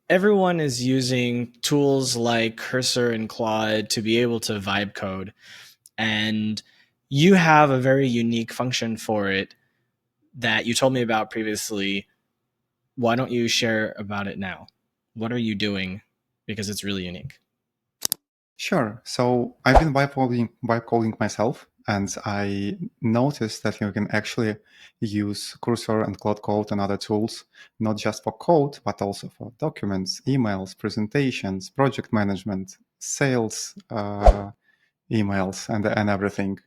everyone is using tools like Cursor and Claude to be able to vibe code. And you have a very unique function for it that you told me about previously. Why don't you share about it now? What are you doing? Because it's really unique. Sure. So I've been vibe coding myself, and I noticed that you can actually use Cursor and Cloud Code and other tools, not just for code, but also for documents, emails, presentations, project management, sales emails, and everything.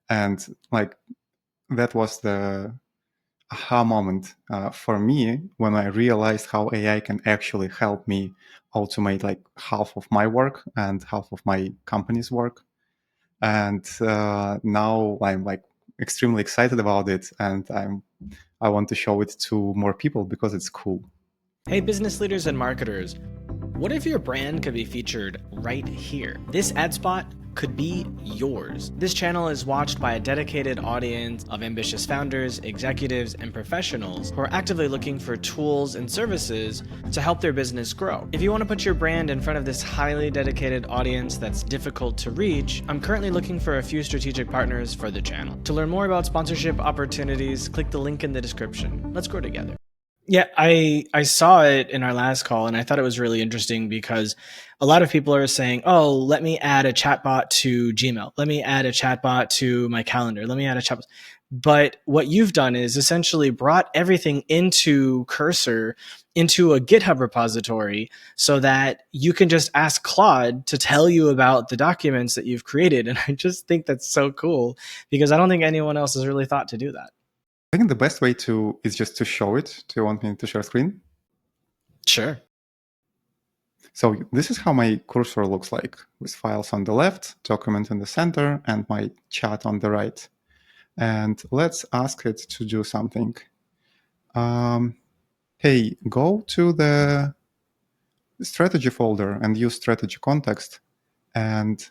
And like that was the aha moment for me when I realized how AI can actually help me automate like half of my work and half of my company's work. And now I'm like extremely excited about it, and I want to show it to more people because it's cool. Hey, business leaders and marketers, what if your brand could be featured right here? This ad spot could be yours. This channel is watched by a dedicated audience of ambitious founders, executives, and professionals who are actively looking for tools and services to help their business grow. If you want to put your brand in front of this highly dedicated audience that's difficult to reach, I'm currently looking for a few strategic partners for the channel. To learn more about sponsorship opportunities, click the link in the description. Let's grow together. Yeah, I saw it in our last call and I thought it was really interesting because a lot of people are saying, "Oh, let me add a chatbot to Gmail. Let me add a chatbot to my calendar. Let me add a chatbot." But what you've done is essentially brought everything into Cursor, into a GitHub repository, so that you can just ask Claude to tell you about the documents that you've created. And I just think that's so cool because I don't think anyone else has really thought to do that. I think the best way to is just to show it. Do you want me to share screen? Sure. So this is how my cursor looks like, with files on the left, document in the center, and my chat on the right. And let's ask it to do something. Hey, go to the strategy folder and use strategy context and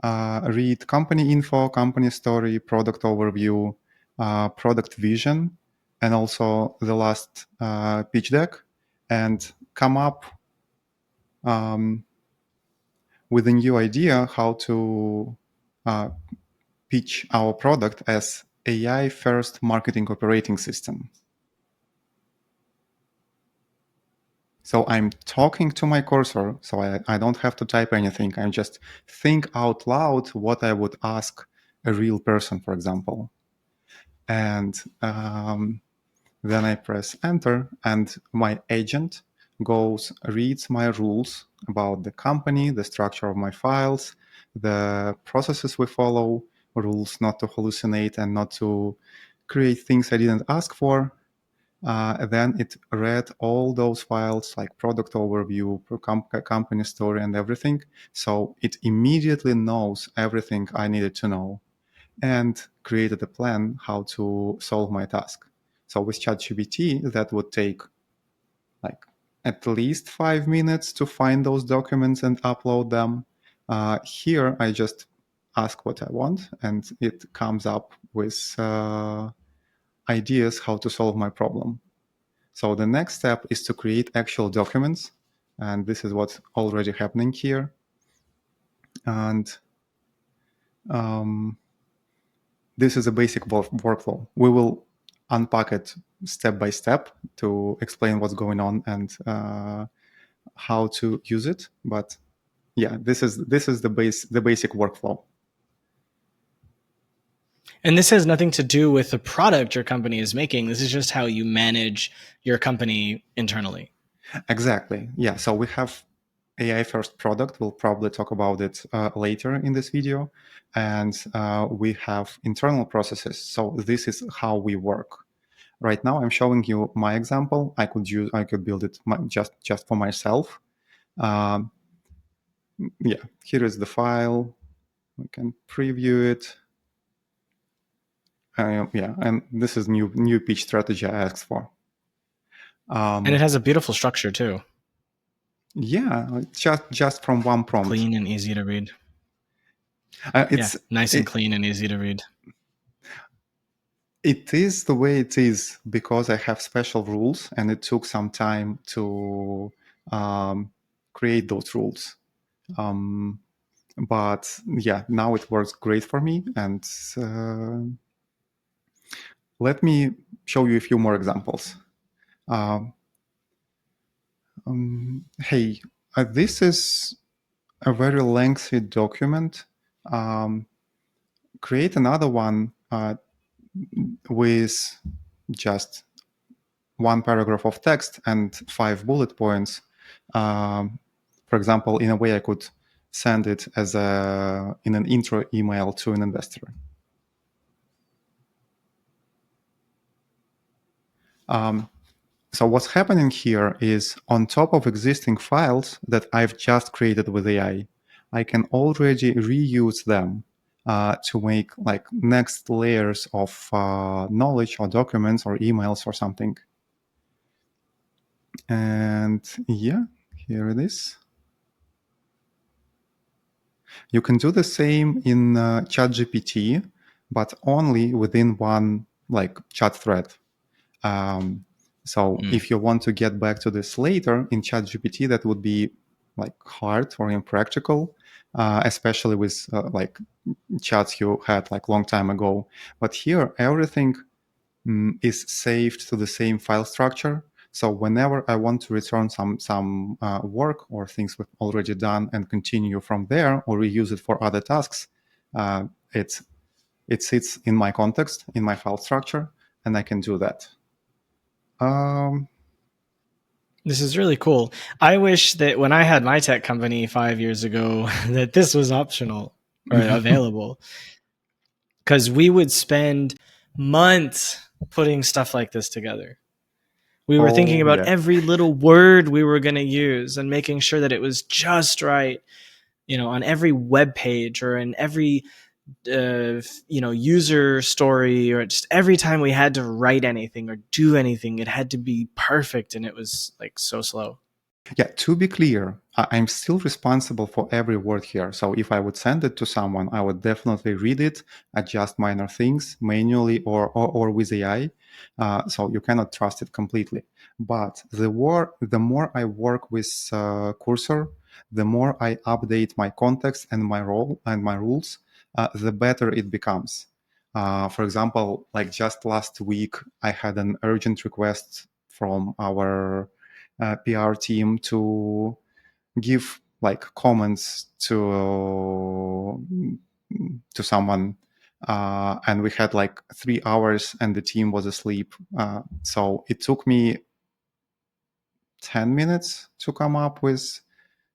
read company info, company story, product overview, product vision, and also the last pitch deck, and come up with a new idea how to pitch our product as AI first marketing operating system. So I'm talking to my cursor, so I don't have to type anything. I just think out loud what I would ask a real person, for example. And then I press enter, and my agent goes, reads my rules about the company, the structure of my files, the processes we follow, rules not to hallucinate and not to create things I didn't ask for. Then it read all those files like product overview, company story, and everything. So it immediately knows everything I needed to know and created a plan how to solve my task. So with ChatGPT, that would take like at least 5 minutes to find those documents and upload them. Here, I just ask what I want, and it comes up with ideas how to solve my problem. So the next step is to create actual documents, and this is what's already happening here. And this is a basic workflow. We will unpack it step by step to explain what's going on and how to use it. But yeah, this is the basic workflow. And this has nothing to do with the product your company is making. This is just how you manage your company internally. Exactly. Yeah. So we have AI first product. We'll probably talk about it later in this video. And we have internal processes. So this is how we work. Right now, I'm showing you my example. I could build it just for myself. Yeah, here is the file. We can preview it. Yeah, and this is new pitch strategy I asked for. And it has a beautiful structure too. Yeah, just from one prompt. Clean and easy to read. It's nice and clean and easy to read. It is the way it is because I have special rules, and it took some time to create those rules. But yeah, now it works great for me. And let me show you a few more examples. Hey, this is a very lengthy document. Create another one with just one paragraph of text and 5 bullet points. For example, in a way I could send it as in an intro email to an investor. So what's happening here is on top of existing files that I've just created with AI, I can already reuse them to make like next layers of knowledge or documents or emails or something. And yeah, here it is. You can do the same in ChatGPT, but only within one like chat thread. So if you want to get back to this later in ChatGPT, that would be like hard or impractical, especially with like chats you had like long time ago. But here, everything is saved to the same file structure. So whenever I want to return some work or things we've already done and continue from there or reuse it for other tasks, it sits in my context, in my file structure, and I can do that. This is really cool. I wish that when I had my tech company 5 years ago, that this was optional or available, because we would spend months putting stuff like this together. We were thinking about every little word we were going to use and making sure that it was just right, on every web page or in every user story, or just every time we had to write anything or do anything, it had to be perfect, and it was like so slow. Yeah, to be clear, I'm still responsible for every word here. So if I would send it to someone, I would definitely read it, adjust minor things manually or with AI. So you cannot trust it completely. But the more I work with Cursor, the more I update my context and my role and my rules, the better it becomes. For example, like just last week, I had an urgent request from our PR team to give like comments to someone, and we had like 3 hours, and the team was asleep. So it took me 10 minutes to come up with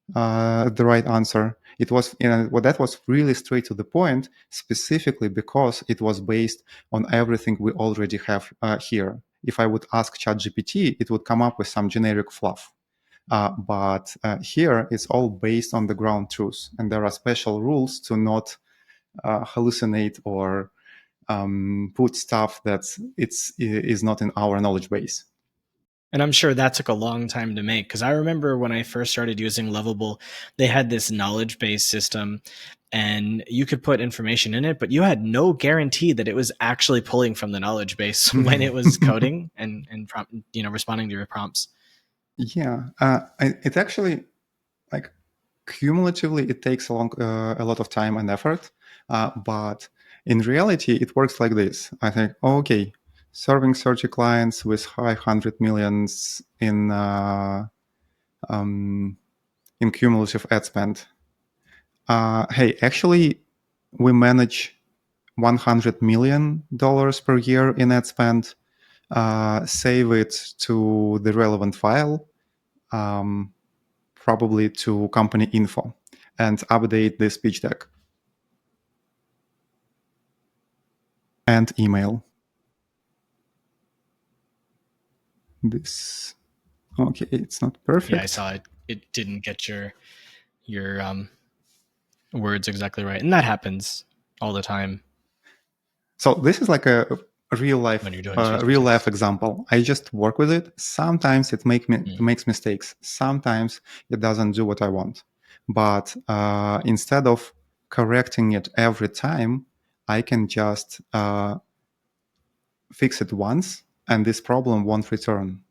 the right answer. It was, that was really straight to the point, specifically because it was based on everything we already have here. If I would ask ChatGPT, it would come up with some generic fluff. But here it's all based on the ground truth, and there are special rules to not hallucinate or put stuff that is not in our knowledge base. And I'm sure that took a long time to make, because I remember when I first started using Lovable, they had this knowledge-based system, and you could put information in it, but you had no guarantee that it was actually pulling from the knowledge base when it was coding and responding to your prompts. Yeah, it actually, like, cumulatively, it takes a lot of time and effort, but in reality, it works like this. I think, okay, serving 30 clients with 500 millions in cumulative ad spend. Hey, actually, we manage $100 million per year in ad spend. Save it to the relevant file, probably to company info, and update this pitch deck and email. This, okay, it's not perfect. Yeah, I saw it. It didn't get your words exactly right, and that happens all the time. So this is like a real life example. I just work with it. Sometimes it makes mistakes. Sometimes it doesn't do what I want. But instead of correcting it every time, I can just fix it once, and this problem won't return.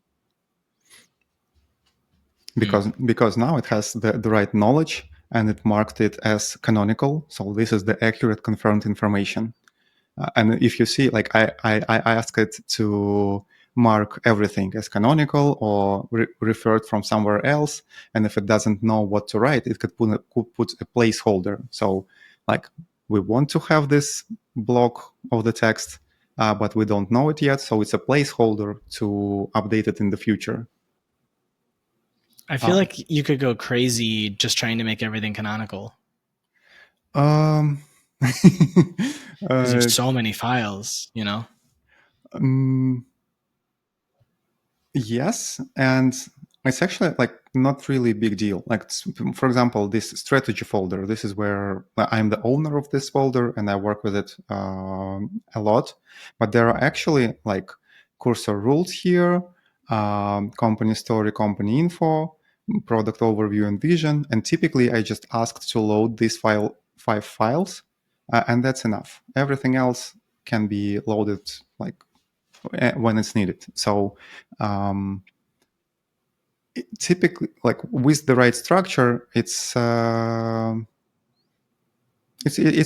because now it has the right knowledge and it marked it as canonical. So this is the accurate confirmed information. And if you see, like I ask it to mark everything as canonical or referred from somewhere else. And if it doesn't know what to write, it could put a placeholder. So like we want to have this block of the text, but we don't know it yet. So it's a placeholder to update it in the future. I feel like you could go crazy just trying to make everything canonical. Um, Because there's so many files, you know? Yes, and it's actually like not really a big deal. Like for example, this strategy folder. This is where I'm the owner of this folder, and I work with it a lot. But there are actually like cursor rules here, company story, company info, product overview, and vision. And typically, I just ask to load these five files, and that's enough. Everything else can be loaded like when it's needed. So typically, like with the right structure, it's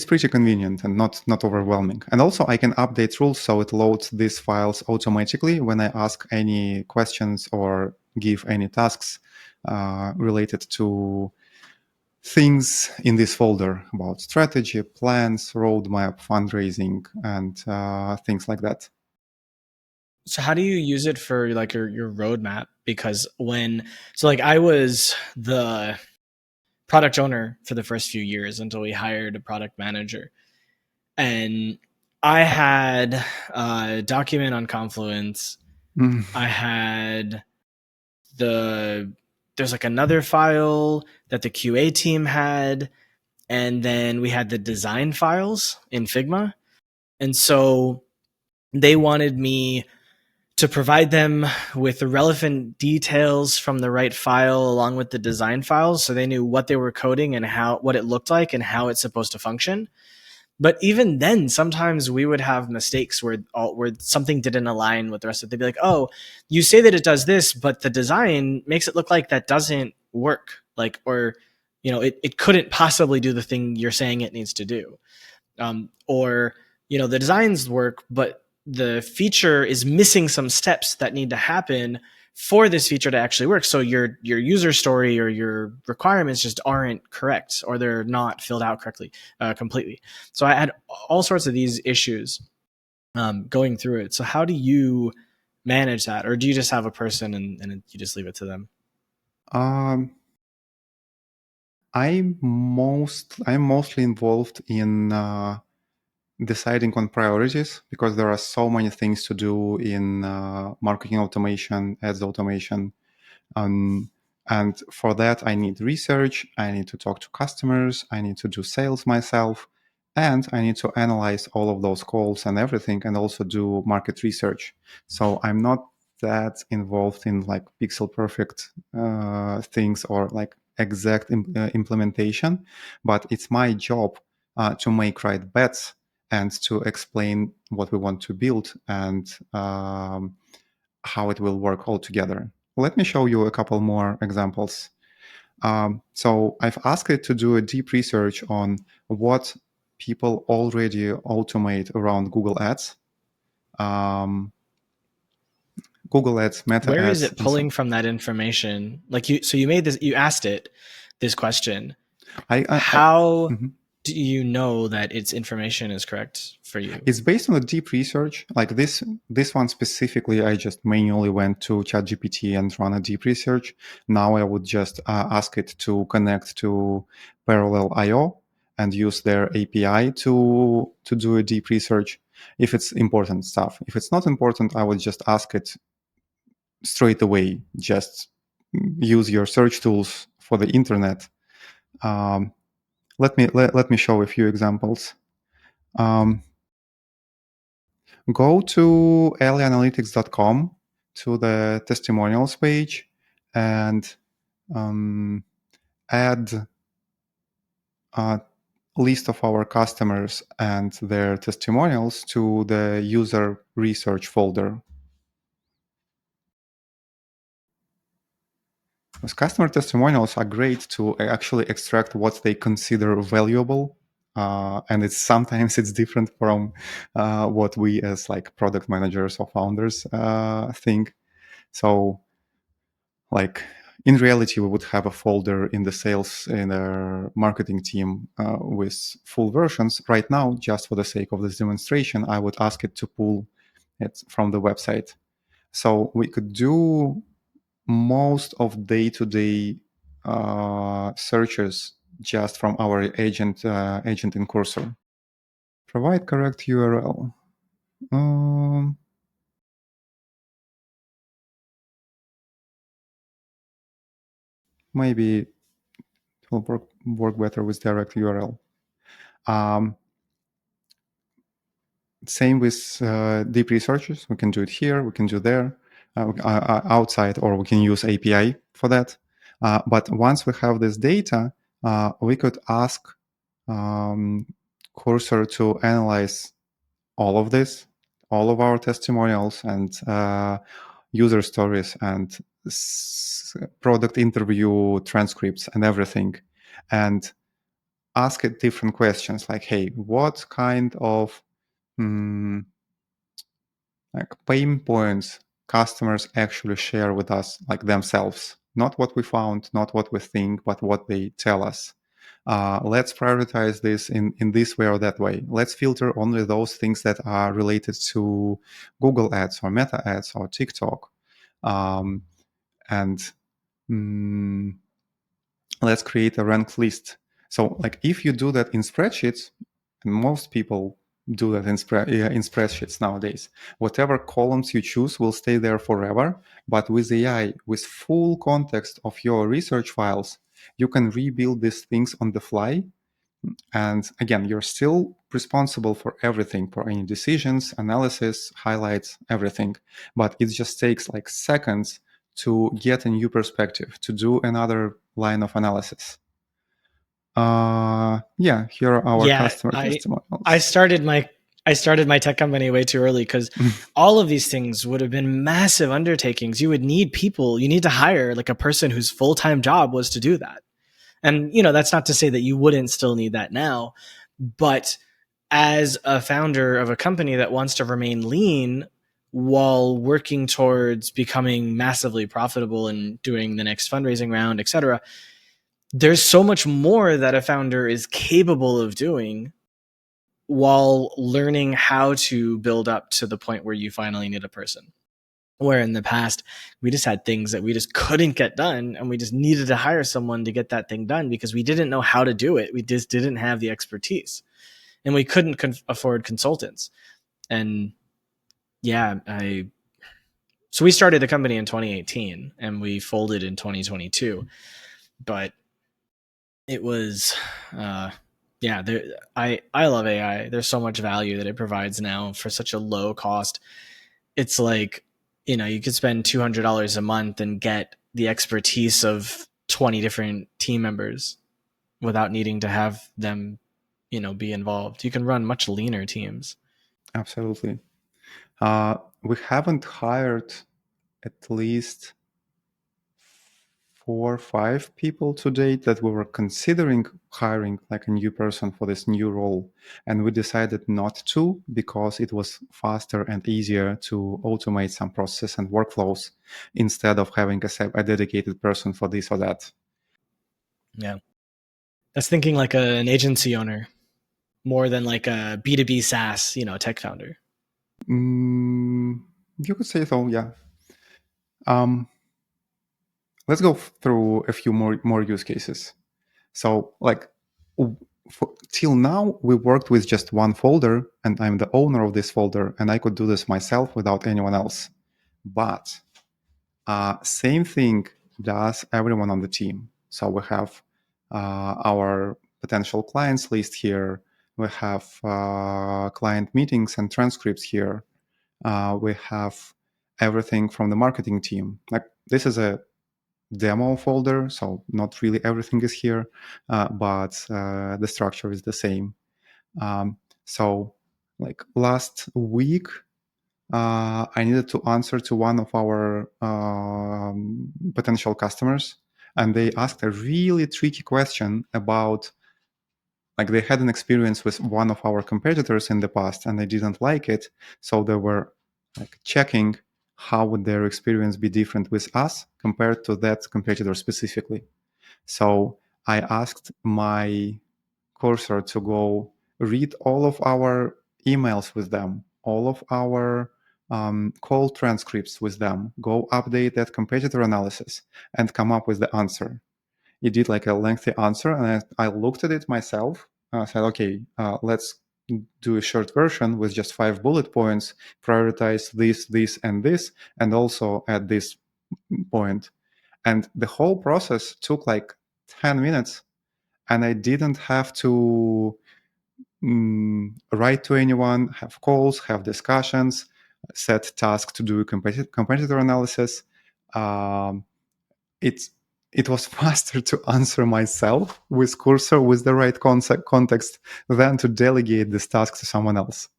pretty convenient and not overwhelming. And also, I can update rules so it loads these files automatically when I ask any questions or give any tasks related to things in this folder about strategy, plans, roadmap, fundraising, and things like that. So how do you use it for like your roadmap? Because like I was the product owner for the first few years until we hired a product manager. And I had a document on Confluence. I had there's like another file that the QA team had. And then we had the design files in Figma. And so they wanted me to provide them with the relevant details from the right file along with the design files so they knew what they were coding and what it looked like and how it's supposed to function. But even then, sometimes we would have mistakes where something didn't align with the rest of it. They'd be like, oh, you say that it does this, but the design makes it look like that doesn't work. Like, or, it couldn't possibly do the thing you're saying it needs to do. Or, the designs work, but the feature is missing some steps that need to happen for this feature to actually work. So your user story or your requirements just aren't correct, or they're not filled out correctly, completely. So I had all sorts of these issues going through it. So how do you manage that? Or do you just have a person and you just leave it to them? I'm mostly involved in deciding on priorities because there are so many things to do in marketing automation, ads automation. And for that, I need research, I need to talk to customers, I need to do sales myself, and I need to analyze all of those calls and everything, and also do market research. So I'm not that involved in like pixel perfect things or like exact implementation, but it's my job to make right bets and to explain what we want to build and how it will work all together. Let me show you a couple more examples. So I've asked it to do a deep research on what people already automate around Google Ads. Google Ads, Meta Where is Ads. it pulling from that information? Like you asked it this question. How do you know that its information is correct for you? It's based on a deep research. Like this one specifically, I just manually went to ChatGPT and run a deep research. Now I would just ask it to connect to Parallel IO and use their API to do a deep research if it's important stuff. If it's not important, I would just ask it straight away. Just use your search tools for the internet. Let me show a few examples. Go to ellieanalytics.com to the testimonials page and add a list of our customers and their testimonials to the user research folder. Because customer testimonials are great to actually extract what they consider valuable. And sometimes it's different from what we as like product managers or founders think. So like in reality, we would have a folder in the sales in our marketing team with full versions. Right now, just for the sake of this demonstration, I would ask it to pull it from the website. So we could do most of day-to-day searches just from our agent in Cursor. Provide correct URL. Maybe it will work better with direct URL. Same with deep researches. We can do it here, we can do there, outside, or we can use API for that. But once we have this data, we could ask Cursor to analyze all of this, all of our testimonials and user stories and product interview transcripts and everything, and ask it different questions like, hey, what kind of like pain points customers actually share with us, like themselves, not what we found, not what we think, but what they tell us. Let's prioritize this in this way or that way. Let's filter only those things that are related to Google ads or Meta ads or TikTok. And let's create a ranked list. So like if you do that in spreadsheets, and most people do that in spreadsheets nowadays, whatever columns you choose will stay there forever. But with AI, with full context of your research files, you can rebuild these things on the fly. And again, you're still responsible for everything, for any decisions, analysis, highlights, everything. But it just takes like seconds to get a new perspective, to do another line of analysis. Here are our customer testimonials. I started my tech company way too early because all of these things would have been massive undertakings. You would need people. You need to hire like a person whose full-time job was to do that. And, that's not to say that you wouldn't still need that now. But as a founder of a company that wants to remain lean while working towards becoming massively profitable and doing the next fundraising round, et cetera, there's so much more that a founder is capable of doing while learning how to build up to the point where you finally need a person. Where in the past, we just had things that we just couldn't get done, and we just needed to hire someone to get that thing done because we didn't know how to do it. We just didn't have the expertise, and we couldn't afford consultants. And so we started the company in 2018 and we folded in 2022, but it was, I love AI. There's so much value that it provides now for such a low cost. It's like, you could spend $200 a month and get the expertise of 20 different team members without needing to have them, be involved. You can run much leaner teams. Absolutely. We haven't hired at least 4 or 5 people to date that we were considering hiring like a new person for this new role. And we decided not to because it was faster and easier to automate some processes and workflows instead of having a dedicated person for this or that. Yeah. That's thinking like an agency owner more than like a B2B SaaS, tech founder. You could say so, yeah. Let's go through a few more use cases. So like till now, we worked with just one folder and I'm the owner of this folder and I could do this myself without anyone else. But same thing does everyone on the team. So we have our potential clients list here. We have client meetings and transcripts here. We have everything from the marketing team. Like this is a demo folder, so not really everything is here, but the structure is the same. So like last week, I needed to answer to one of our potential customers and they asked a really tricky question about, like, they had an experience with one of our competitors in the past and they didn't like it, so they were like checking how would their experience be different with us compared to that competitor specifically. So I asked my cursor to go read all of our emails with them, all of our call transcripts with them, go update that competitor analysis, and come up with the answer. It did like a lengthy answer, and I looked at it myself. Said, okay, let's do a short version with just 5 bullet points, prioritize this, and also at this point. And the whole process took like 10 minutes, and I didn't have to write to anyone, have calls, have discussions, set tasks to do competitor analysis. Um, it's it was faster to answer myself with cursor with the right context than to delegate this task to someone else.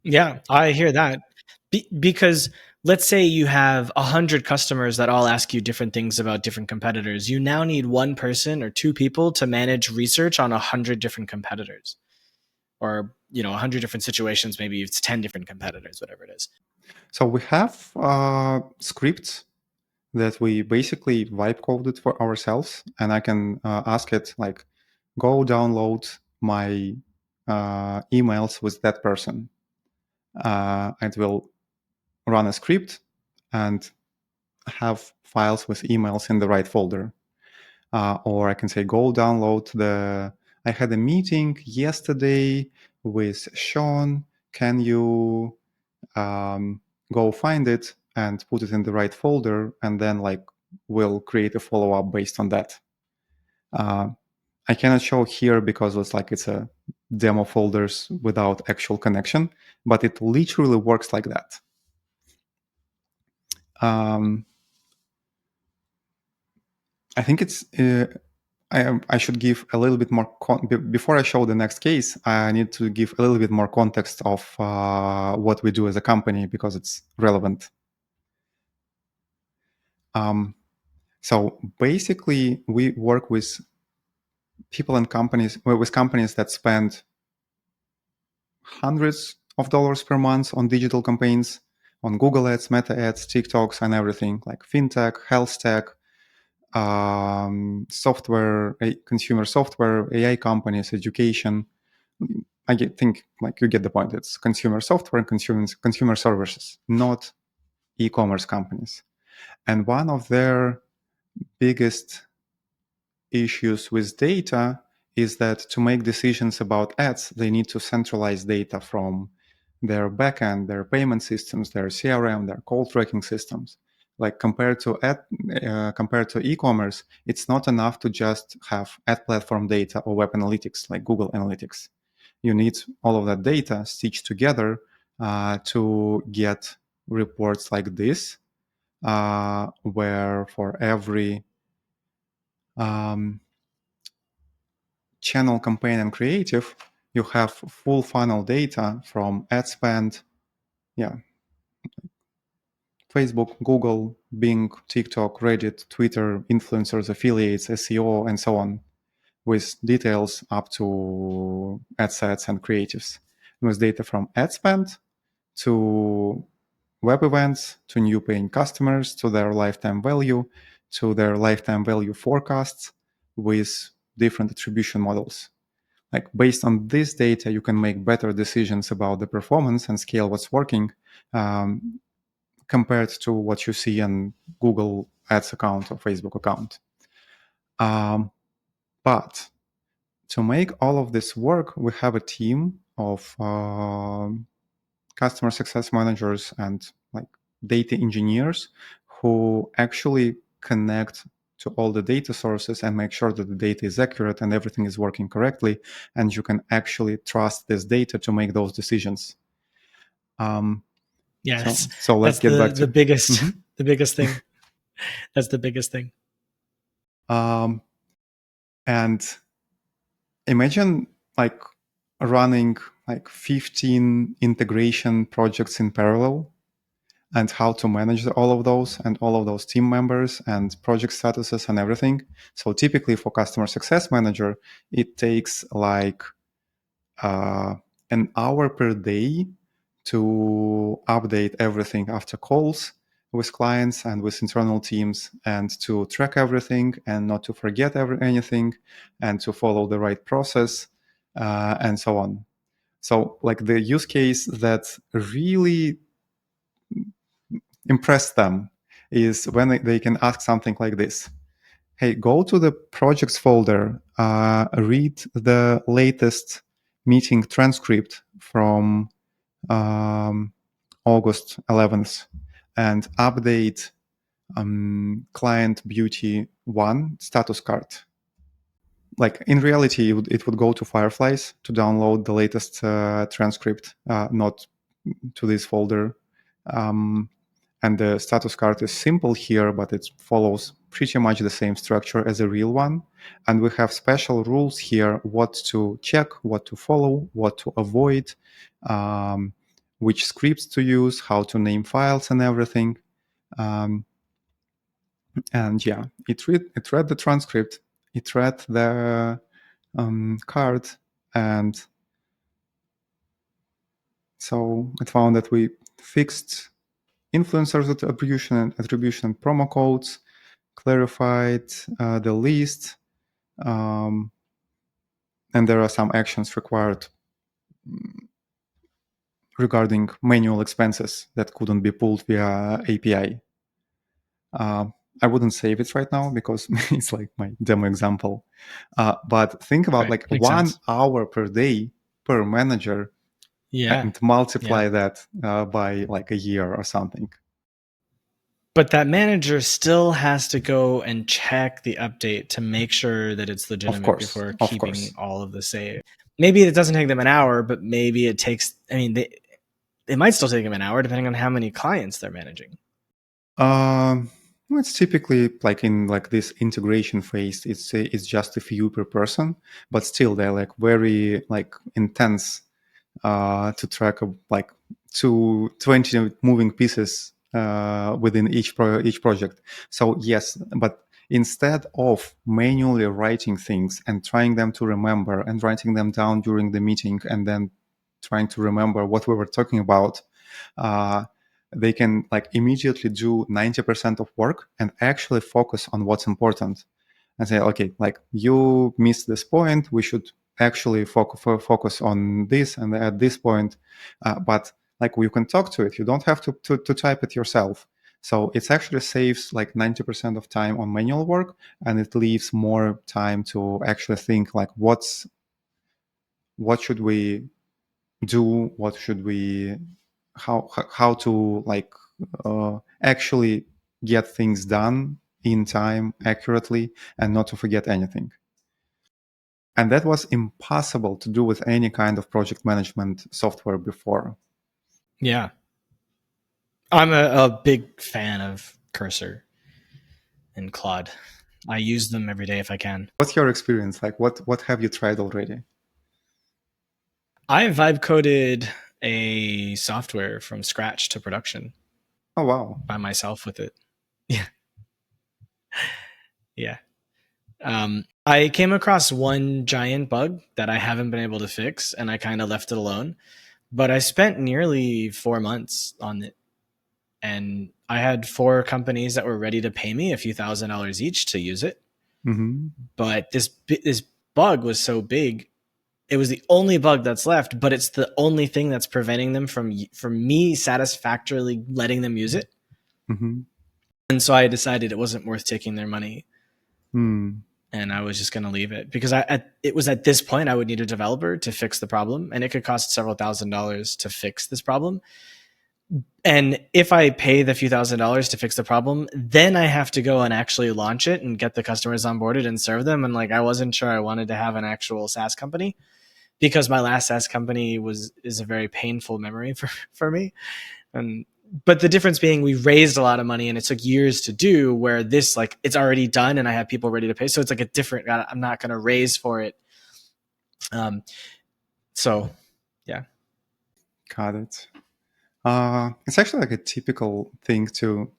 Yeah, I hear that. Because let's say you have 100 customers that all ask you different things about different competitors. You now need one person or two people to manage research on 100 different competitors, or 100 different situations. Maybe it's 10 different competitors, whatever it is. So we have scripts that we basically vibe coded for ourselves, and I can ask it like, go download my emails with that person. It will run a script and have files with emails in the right folder. Or I can say, go download I had a meeting yesterday with Sean. Can you go find it and put it in the right folder? And then like we'll create a follow-up based on that. I cannot show here because it's a demo folders without actual connection, but it literally works like that. I think it's I should give a little bit more before I show the next case. I need to give a little bit more context of what we do as a company because it's relevant. So basically, we work with people and companies that spend hundreds of dollars per month on digital campaigns, on Google Ads, Meta Ads, TikToks, and everything like fintech, health tech, software, consumer software, AI companies, education. I think like you get the point. It's consumer software and consumer services, not e-commerce companies. And one of their biggest issues with data is that to make decisions about ads, they need to centralize data from their backend, their payment systems, their CRM, their call tracking systems. Like compared to e-commerce, it's not enough to just have ad platform data or web analytics like Google Analytics. You need all of that data stitched together to get reports like this, where for every channel, campaign, and creative, you have full funnel data from ad spend, Facebook, Google, Bing, TikTok, Reddit, Twitter, influencers, affiliates, SEO, and so on, with details up to ad sets and creatives, with data from ad spend to web events, to new paying customers, to their lifetime value, to their lifetime value forecasts with different attribution models. Like based on this data, you can make better decisions about the performance and scale what's working compared to what you see on Google Ads account or Facebook account. But to make all of this work, we have a team of customer success managers and like data engineers who actually connect to all the data sources and make sure that the data is accurate and everything is working correctly, and you can actually trust this data to make those decisions. Yes, so let's get back to the biggest the biggest thing. That's the biggest thing. And imagine like running like 15 integration projects in parallel. and how to manage all of those and all of those team members and project statuses and everything. So typically for customer success manager, it takes like an hour per day to update everything after calls with clients and with internal teams, and to track everything and not to forget anything, and to follow the right process, and so on. So like the use case that really impressed them is when they can ask something like this: hey, go to the projects folder, read the latest meeting transcript from August 11th, and update client beauty 1 status card. Like in reality, it would go to Fireflies to download the latest transcript, not to this folder. And the status card is simple here, but it follows pretty much the same structure as a real one. And we have special rules here: what to check, what to follow, what to avoid, which scripts to use, how to name files and everything. And yeah, it read the transcript, it read the card, and so it found that we fixed influencers attribution and promo codes, clarified the list, and there are some actions required regarding manual expenses that couldn't be pulled via API. I wouldn't save it right now because it's like my demo example. But think about Right. like Makes 1 sense. hour per day per manager, Yeah. and multiply that by like a year or something. But that manager still has to go and check the update to make sure that it's legitimate before Of keeping course. all of the save. Maybe it doesn't take them an hour, but maybe it takes, I mean, it might still take them an hour depending on how many clients they're managing. It's typically like in like this integration phase, it's just a few per person, but still they're like very like intense to track of like 20 moving pieces within each project. So yes, but instead of manually writing things and trying them to remember and writing them down during the meeting and then trying to remember what we were talking about, they can like immediately do 90% of work and actually focus on what's important and say, okay, like you missed this point, we should actually focus on this and at this point. But like you can talk to it, you don't have to type it yourself. So it actually saves like 90% of time on manual work, and it leaves more time to actually think like what should we do, what should we how to like actually get things done in time accurately and not to forget anything. And that was impossible to do with any kind of project management software before. Yeah. I'm a big fan of Cursor and Claude. I use them every day if I can. What's your experience like? What have you tried already? I vibe coded a software from scratch to production. Oh wow. By myself with it. Yeah. Yeah. I came across one giant bug that I haven't been able to fix, and I kind of left it alone. But I spent nearly 4 months on it, and I had 4 companies that were ready to pay me a few $1,000s each to use it. Mm-hmm. But this bug was so big, it was the only bug that's left. But it's the only thing that's preventing them from me satisfactorily letting them use it. Mm-hmm. And so I decided it wasn't worth taking their money. Mm. And I was just going to leave it because it was at this point I would need a developer to fix the problem, and it could cost several $1,000s to fix this problem. And if I pay the few $1,000s to fix the problem, then I have to go and actually launch it and get the customers onboarded and serve them. And like, I wasn't sure I wanted to have an actual SaaS company, because my last SaaS company is a very painful memory for me. But the difference being we raised a lot of money and it took years to do, where this, like, it's already done and I have people ready to pay. So it's like a different, I'm not going to raise for it. So yeah. Got it. It's actually like a typical thing to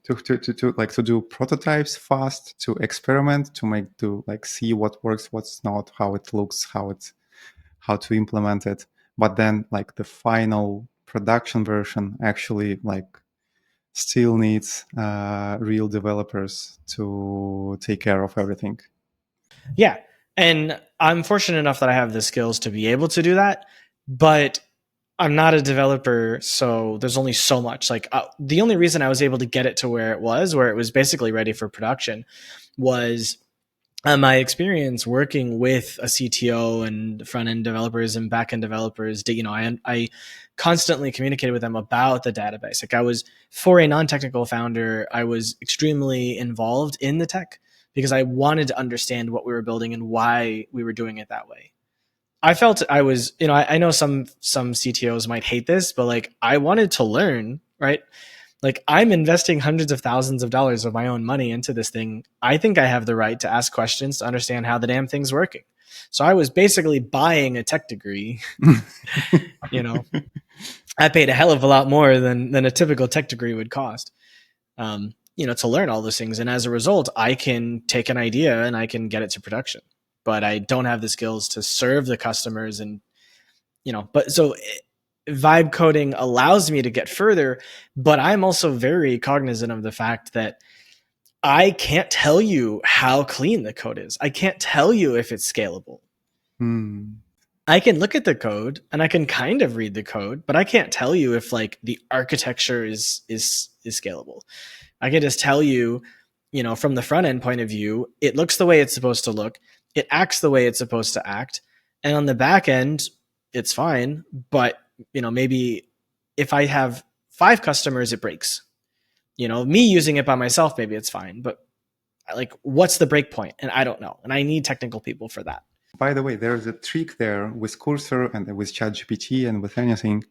do prototypes fast, to experiment, to like see what works, what's not, how it looks, how to implement it. But then like the final production version actually like still needs real developers to take care of everything. Yeah. And I'm fortunate enough that I have the skills to be able to do that, but I'm not a developer, so there's only so much. Like the only reason I was able to get it to where it was basically ready for production, was my experience working with a CTO and front end developers and back end developers. I constantly communicated with them about the database. Like I was, for a non technical founder, I was extremely involved in the tech because I wanted to understand what we were building and why we were doing it that way. I felt I was, I know some CTOs might hate this, but like I wanted to learn, right? Like I'm investing hundreds of thousands of dollars of my own money into this thing. I think I have the right to ask questions to understand how the damn thing's working. So I was basically buying a tech degree. you know, I paid a hell of a lot more than a typical tech degree would cost. To learn all those things. And as a result, I can take an idea and I can get it to production. But I don't have the skills to serve the customers and but so vibe coding allows me to get further, but I'm also very cognizant of the fact that I can't tell you how clean the code is. I can't tell you if it's scalable. Hmm. I can look at the code and I can kind of read the code, but I can't tell you if like the architecture is scalable. I can just tell you, from the front end point of view, it looks the way it's supposed to look. It acts the way it's supposed to act. And on the back end, it's fine. But, maybe if I have 5 customers, it breaks. Me using it by myself, maybe it's fine. But like, what's the break point? And I don't know. And I need technical people for that. By the way, there's a trick there with Cursor and with ChatGPT and with anything.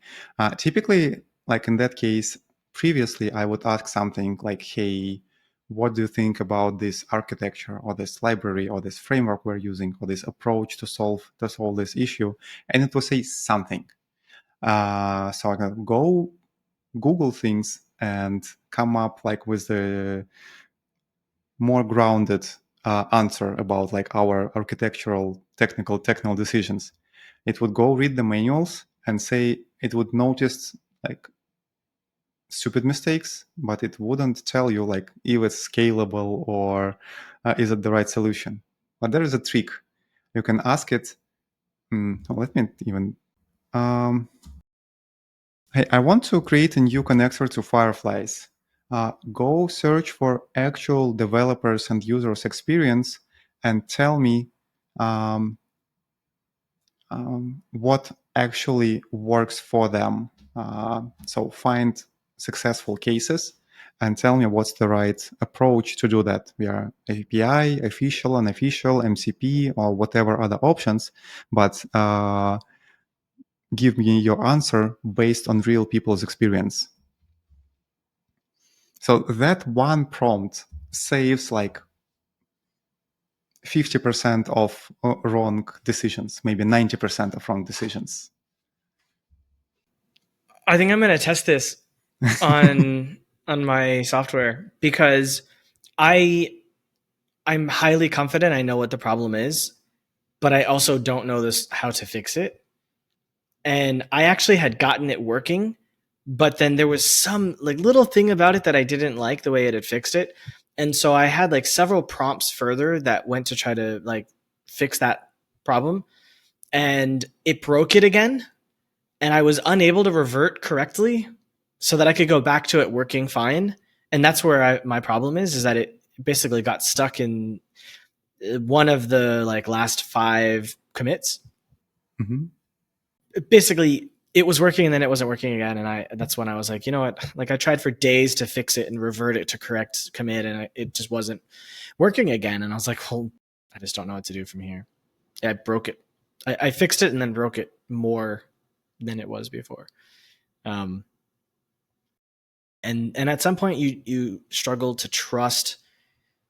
Typically, like in that case, previously I would ask something like, hey, what do you think about this architecture or this library or this framework we're using or this approach to solve this issue? And it will say something. So I can go Google things and come up like with the more grounded answer about like our architectural technical decisions. It would go read the manuals and say it would notice like stupid mistakes, but it wouldn't tell you like if it's scalable or is it the right solution. But there is a trick. You can ask it. Let me even. Hey, I want to create a new connector to Fireflies. Go search for actual developers and users' experience and tell me um, what actually works for them. So find successful cases and tell me what's the right approach to do that via API, official, unofficial, MCP, or whatever other options. But give me your answer based on real people's experience. So that one prompt saves like 50% of wrong decisions, maybe 90% of wrong decisions. I think I'm going to test this on my software because I'm highly confident I know what the problem is, but I also don't know how to fix it. And I actually had gotten it working, but then there was some like little thing about it that I didn't like the way it had fixed it. And so I had like several prompts further that went to try to like fix that problem, and it broke it again, and I was unable to revert correctly so that I could go back to it working fine. And that's where my problem is that it basically got stuck in one of the like last 5 commits. Mm-hmm. Basically, it was working and then it wasn't working again, and that's when I was like, you know what, like I tried for days to fix it and revert it to correct commit, and it just wasn't working again. And I was like, well, I just don't know what to do from here. I broke it. I fixed it and then broke it more than it was before. And at some point you struggle to trust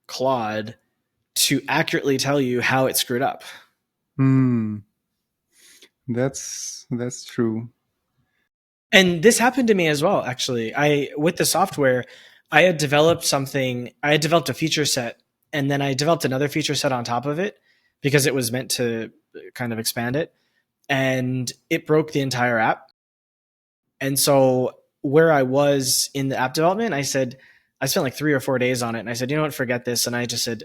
Claude to accurately tell you how it screwed up. That's true. And this happened to me as well, actually. With the software, I had developed a feature set, and then I developed another feature set on top of it because it was meant to kind of expand it. And it broke the entire app. And so where I was in the app development, I spent like 3 or 4 days on it, and I said, you know what, forget this. And I just said,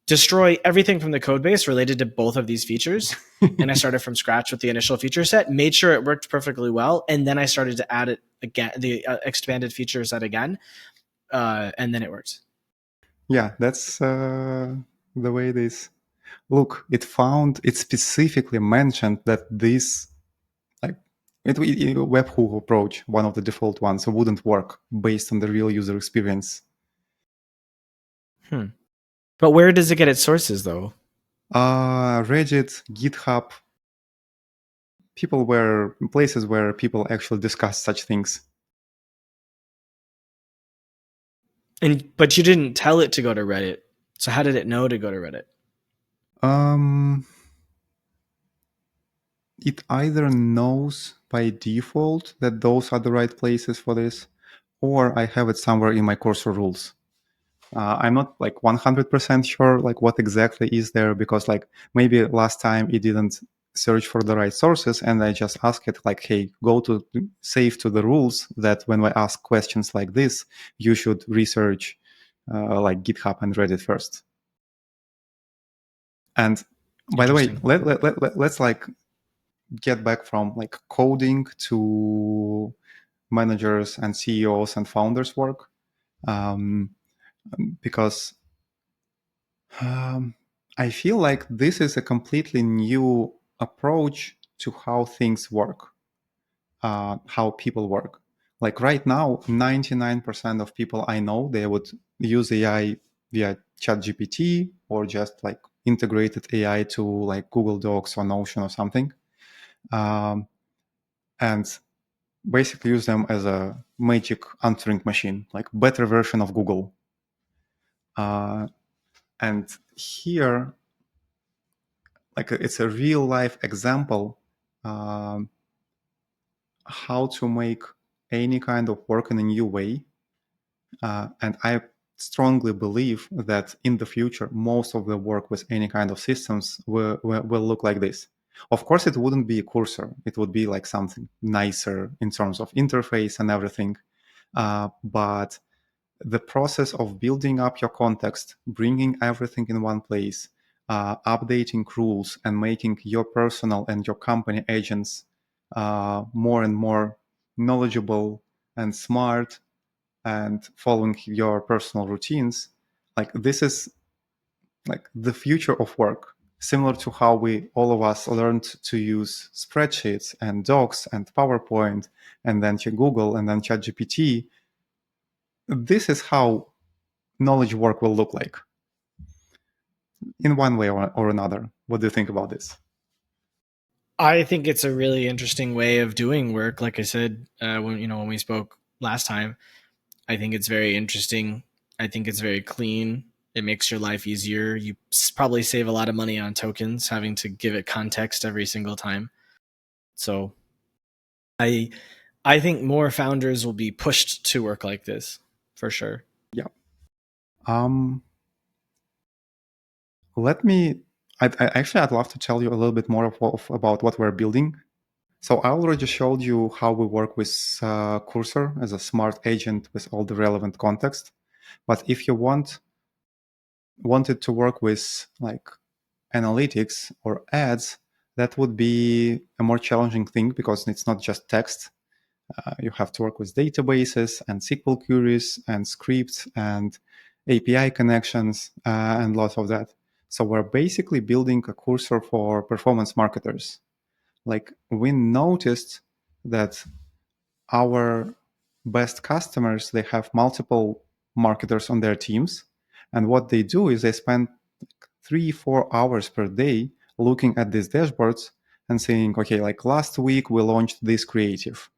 destroy everything from the code base related to both of these features. And I started from scratch with the initial feature set, made sure it worked perfectly well, and then I started to add it again, the expanded feature set again, and then it worked. Yeah, that's the way it is. Look, it specifically mentioned that this, like, webhook approach, one of the default ones, wouldn't work based on the real user experience. But where does it get its sources, though? Reddit, GitHub, places where people actually discuss such things. But you didn't tell it to go to Reddit. So how did it know to go to Reddit? It either knows by default that those are the right places for this, or I have it somewhere in my cursor rules. I'm not like 100% sure like what exactly is there, because like maybe last time it didn't search for the right sources, and I just ask it like, hey, go to save to the rules that when I ask questions like this, you should research like GitHub and Reddit first. And by the way, let's like get back from like coding to managers and CEOs and founders work, because I feel like this is a completely new approach to how things work, how people work. Like right now, 99% of people I know, they would use AI via ChatGPT or just like integrated AI to like Google Docs or Notion or something. And basically use them as a magic answering machine, like better version of Google. And here, like it's a real life example how to make any kind of work in a new way. And I strongly believe that in the future, most of the work with any kind of systems will look like this. Of course, it wouldn't be a cursor. It would be like something nicer in terms of interface and everything. But the process of building up your context, bringing everything in one place, updating rules, and making your personal and your company agents more and more knowledgeable and smart and following your personal routines, like this is like the future of work, similar to how we all of us learned to use spreadsheets and docs and PowerPoint and then Google and then ChatGPT. This is how knowledge work will look like in one way or another. What do you think about this? I think it's a really interesting way of doing work. Like I said, when we spoke last time, I think it's very interesting. I think it's very clean. It makes your life easier. You probably save a lot of money on tokens, having to give it context every single time. So I I think more founders will be pushed to work like this for sure. Yeah. Let me. I'd love to tell you a little bit more about what we're building. So I already showed you how we work with Cursor as a smart agent with all the relevant context. But if you wanted to work with like analytics or ads, that would be a more challenging thing because it's not just text. You have to work with databases and SQL queries and scripts and API connections and lots of that. So we're basically building a Cursor for performance marketers. Like we noticed that our best customers, they have multiple marketers on their teams. And what they do is they spend 3-4 hours per day looking at these dashboards and saying, okay, like last week we launched this creative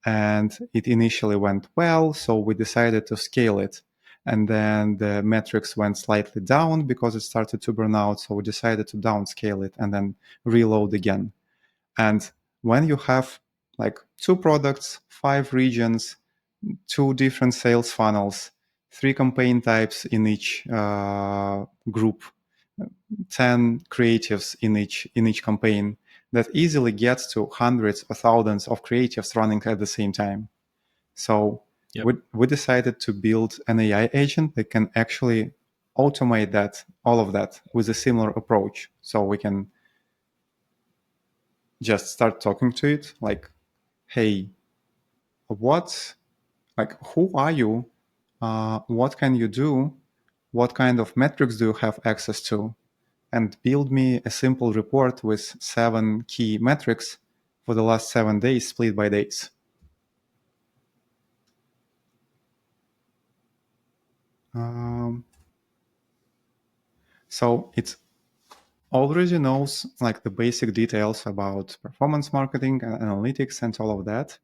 and it initially went well, so we decided to scale it. And then the metrics went slightly down because it started to burn out, so we decided to downscale it and then reload again. And when you have like 2 products, 5 regions, 2 different sales funnels, 3 campaign types in each group, 10 creatives in each campaign, that easily gets to hundreds or thousands of creatives running at the same time. So Yep. we decided to build an AI agent that can actually automate all of that with a similar approach. So we can just start talking to it like, hey, who are you? What can you do? What kind of metrics do you have access to? And build me a simple report with 7 key metrics for the last 7 days split by days. So it already knows like the basic details about performance marketing and analytics and all of that.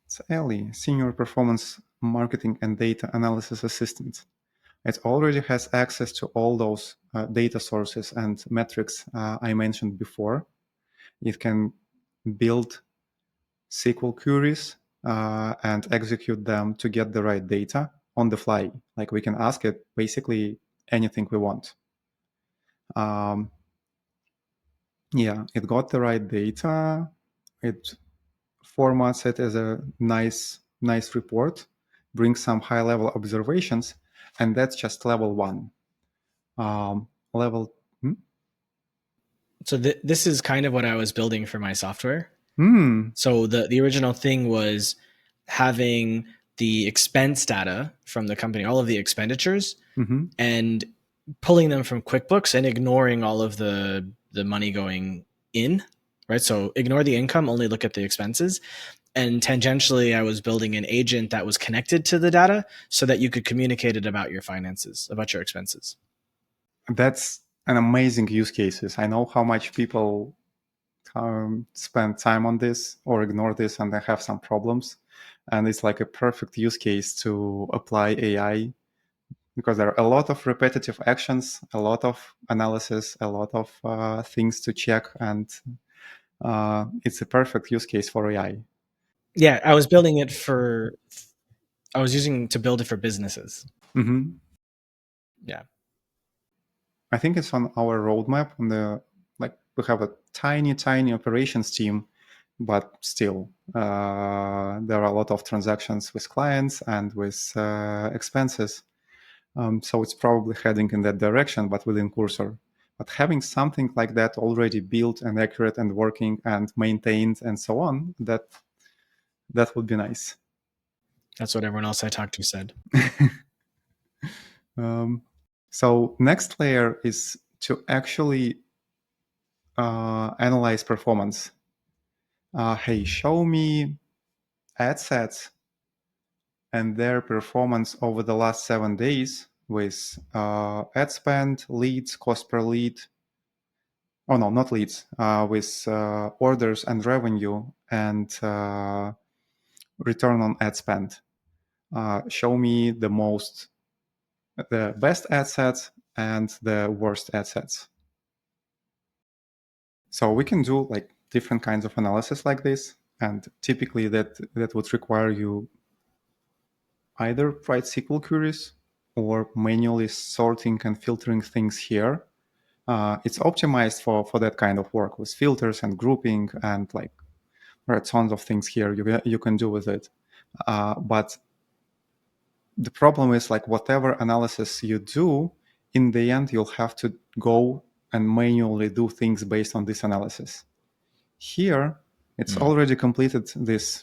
It's Ellie, Senior Performance Marketing and Data Analysis Assistant. It already has access to all those data sources and metrics I mentioned before. It can build SQL queries and execute them to get the right data on the fly. Like we can ask it basically anything we want. Yeah, it got the right data. It formats it as a nice report, brings some high-level observations, and that's just level 1. So this is kind of what I was building for my software. Hmm. So the original thing was having the expense data from the company, all of the expenditures, Mm-hmm. and pulling them from QuickBooks and ignoring all of the money going in, right? So ignore the income, only look at the expenses. And tangentially, I was building an agent that was connected to the data so that you could communicate it about your finances, about your expenses. That's an amazing use cases. I know how much people spend time on this or ignore this and they have some problems. And it's like a perfect use case to apply AI because there are a lot of repetitive actions, a lot of analysis, a lot of things to check, and it's a perfect use case for AI. Yeah, I was building it for, I was using to build it for businesses. Mm-hmm. Yeah. I think it's on our roadmap. We have a tiny operations team, but still, there are a lot of transactions with clients and with expenses. So it's probably heading in that direction, but within Cursor. But having something like that already built and accurate and working and maintained and so on, that would be nice. That's what everyone else I talked to said. So next layer is to actually analyze performance. Hey, show me ad sets and their performance over the last 7 days with ad spend, leads, cost per lead. Oh no, not leads. With orders and revenue and return on ad spend. Show me the best ad sets and the worst ad sets. So we can do like different kinds of analysis like this, and typically that would require you either write SQL queries or manually sorting and filtering things here. It's optimized for that kind of work with filters and grouping and like there are tons of things here you can do with it. But the problem is like whatever analysis you do, in the end, you'll have to go and manually do things based on this analysis. Here, it's already completed this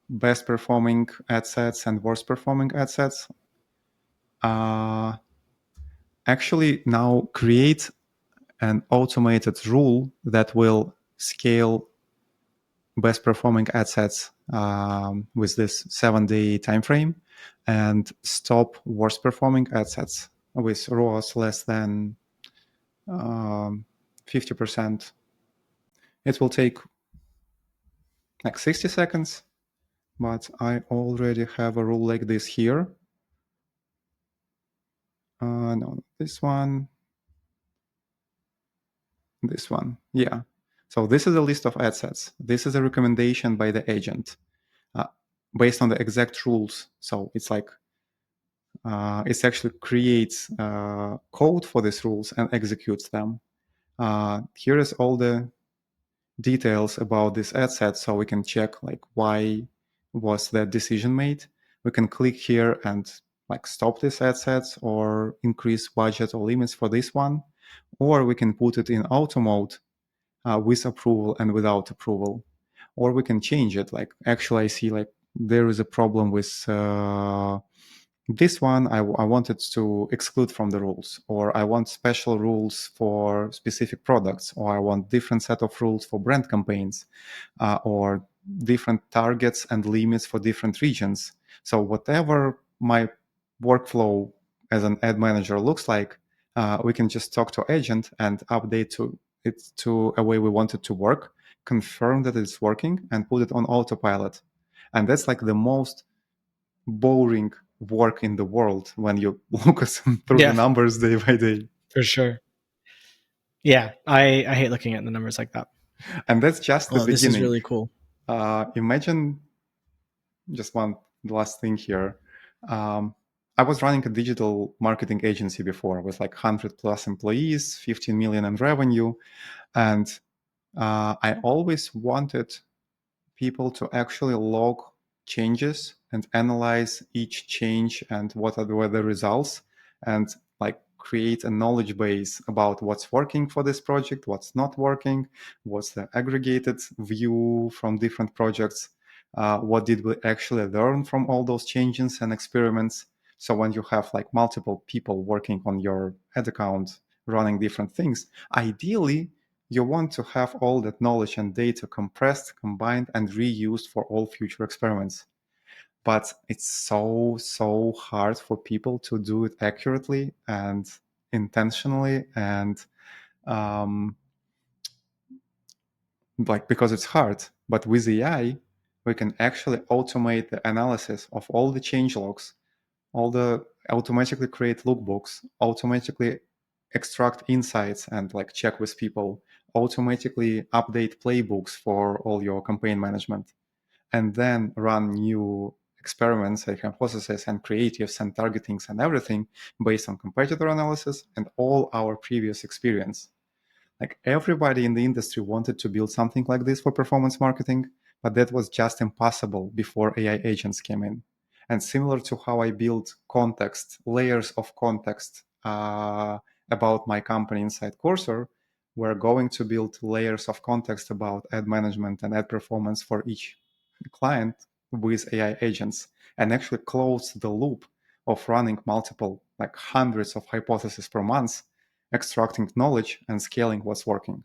best performing ad sets and worst performing ad sets. Actually, now create an automated rule that will scale best performing ad sets with this 7-day time frame and stop worst performing ad sets with ROAS less than 50%. It will take like 60 seconds, but I already have a rule like this here. No, this one. This one, yeah. So this is a list of ad sets. This is a recommendation by the agent based on the exact rules. So it's like it actually creates code for these rules and executes them. Here is all the details about this ad set, so we can check like why was that decision made. We can click here and like stop this ad sets or increase budget or limits for this one, or we can put it in auto mode with approval and without approval, or we can change it. Like actually I see like there is a problem with this one. I wanted to exclude from the rules, or I want special rules for specific products, or I want different set of rules for brand campaigns, or different targets and limits for different regions. So whatever my workflow as an ad manager looks like, we can just talk to agent and update it to a way we want it to work, confirm that it's working, and put it on autopilot. And that's like the most boring work in the world when you look through the numbers day by day. For sure. Yeah, I hate looking at the numbers like that. And that's just the beginning. This is really cool. Imagine just one last thing here. I was running a digital marketing agency before with like 100 plus employees, 15 million in revenue. And I always wanted people to actually log changes and analyze each change and what were the results, and like create a knowledge base about what's working for this project, what's not working, what's the aggregated view from different projects, what did we actually learn from all those changes and experiments. So when you have like multiple people working on your ad account running different things, ideally you want to have all that knowledge and data compressed, combined, and reused for all future experiments. But it's so hard for people to do it accurately and intentionally, and like because it's hard. But with AI, we can actually automate the analysis of all the change logs, automatically create lookbooks, automatically extract insights and like check with people, automatically update playbooks for all your campaign management, and then run new experiments like hypotheses and creatives and targetings and everything based on competitor analysis and all our previous experience. Like everybody in the industry wanted to build something like this for performance marketing, but that was just impossible before AI agents came in. And similar to how I built context, layers of context about my company inside Cursor, we're going to build layers of context about ad management and ad performance for each client with AI agents, and actually close the loop of running multiple, like hundreds of hypotheses per month, extracting knowledge and scaling what's working.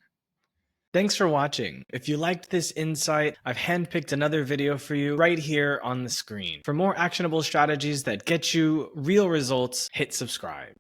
Thanks for watching. If you liked this insight, I've handpicked another video for you right here on the screen. For more actionable strategies that get you real results, hit subscribe.